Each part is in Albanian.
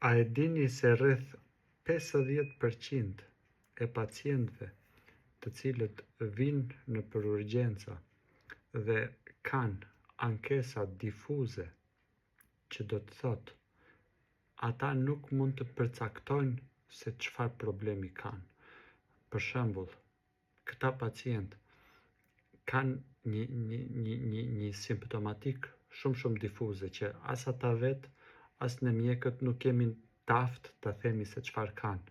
A e dini se rreth 50% e pacientëve të cilët vinë në për urgjenca dhe kanë ankesa difuze, që do të thotë ata nuk mund të përcaktojnë se çfarë problemi kanë. Për shembull, këta pacientë kanë një simptomatik shumë difuze që as ata vetë, as në mjekët nuk kemi taft të themi se çfarë kanë.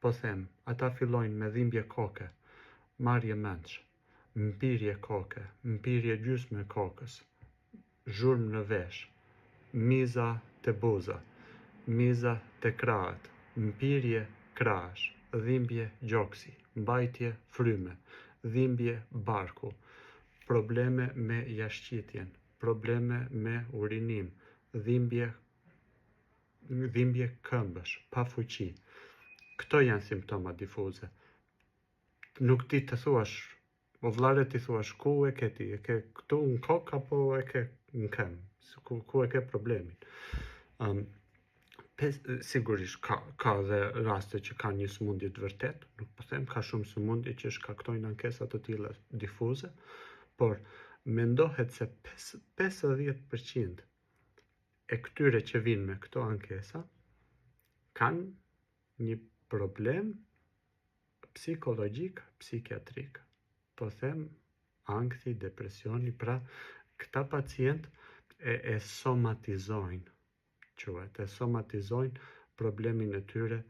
Po them, ata fillojnë me dhimbje koke, marrje mendsh, mpirje koke, mpirje gjysmë e kokës, zhurmë në vesh, miza te buza, miza te krahët, mpirje krahësh, dhimbje gjoksi, mbajtje fryme, dhimbje barku, probleme me jashtëqitjen, probleme me urinim, dhimbje këmbësh, pa fuqi. Këto janë simptoma difuze. Nuk ti të thuash, o vllare ti thuash, ku e ke ti? E ke këtu në kokë apo e ke në këmbë? Ku e ke problemin? Sigurisht ka dhe raste që kanë një sëmundje të vërtet, nuk po them, ka shumë sëmundje që shkaktojnë ankesa të tilla difuze, por mendohet se 50% e këtyre që vinë me këto ankesa kanë një problem psikologjik, psikiatrik. Po them, ankthi, depresioni, pra këta pacient e somatizojnë, e somatizojnë problemin e tyre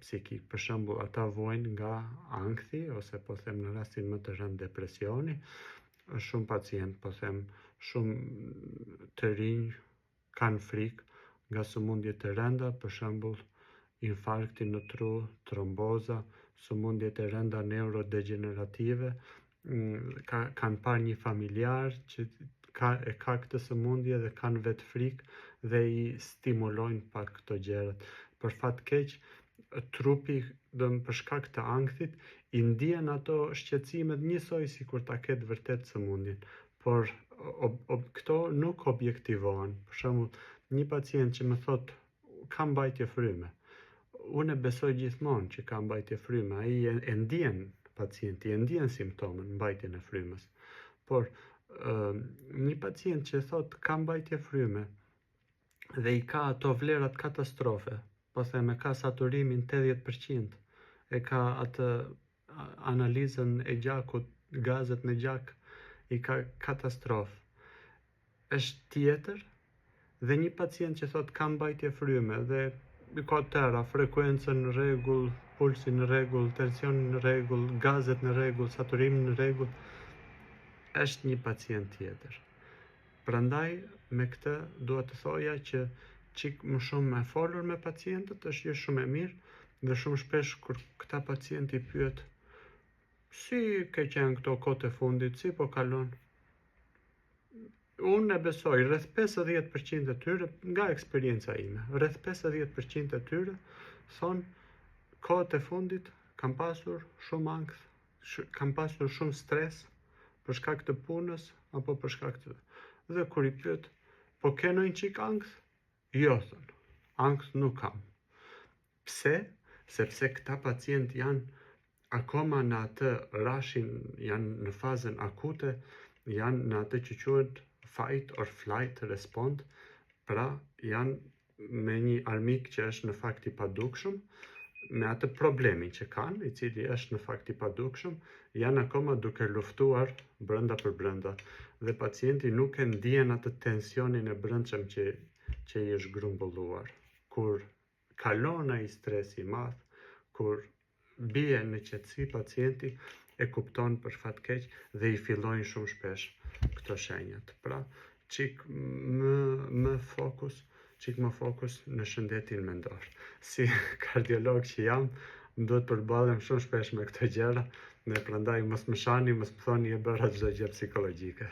psikik. Për shembull, ata vojnë nga ankthi, ose po them në rastin më të rënd depresioni. Shumë pacient, po them, shumë të rinj kanë frikë nga sëmundje të rënda, për shembull infarkti në tru, tromboza, sëmundje të rënda neurodegenerative, kanë parë një familjar që e ka këtë sëmundje dhe kanë vetë frikë dhe i stimulojnë pak këto gjërat. Për fat keq, trupi për shkak të ankthit i ndjen ato shqetësimet njësoj sikur ta ketë vërtet sëmundjen, por këto nuk objektivohen. Për shembull, një pacient që më thot ka mbajtje fryme, unë e besoj gjithmonë që ka mbajtje fryme, ai e ndjen, pacienti e ndjen simptomin, mbajtjen e frymës. Por një pacient që thot ka mbajtje fryme dhe i ka ato vlerat katastrofe, po them, e ka saturimin 80%, e ka atë analizën e gjakut, gazet në gjak i ka katastrofë, është tjetër, dhe një pacient që thot ka mbajtje fryme dhe ka tëra, frekuencën në rregull, pulsin në rregull, tensionin në rregull, gazet në rregull, saturimin në rregull, është një pacient tjetër. Prandaj, me këtë duhet të thoja që çik më shumë me folur me pacientët është shumë e mirë, dhe shumë shpesh kur këta pacienti pyet si ke qenë këto kohët e fundit, si po kalon? Unë e besoj, rreth 50% e tyre, nga eksperienca ime, rreth 50% e tyre thonë kohët e fundit kam pasur shumë ankth, kam pasur shumë stres për shkak të punës apo për shkak të... Dhe kur i pyet, po ke ndonjë çik ankth? Jo, thon, ankth nuk kam. Pse? Sepse këta pacient janë akoma në atë rashin, janë në fazën akute, janë në atë që quhet fight or flight response, pra janë me një armik që është në fakt i padukshëm, me atë problemin që kanë, i cili është në fakt i padukshëm, janë akoma duke luftuar brenda për brenda, dhe pacienti nuk e ndjen atë tensionin e brendshëm që i është grumbulluar. Kur kalon ai stresi i madh, kur bie në qetësi pacienti, e kupton për fat keq dhe i fillojnë shumë shpesh këto shenjat. Pra, çik më fokus në shëndetin mendor. Si kardiolog që jam, më duhet përballem shumë shpesh me këto gjëra, dhe prandaj mos më shani, mos më thoni e bëra çdo gjë psikologjike.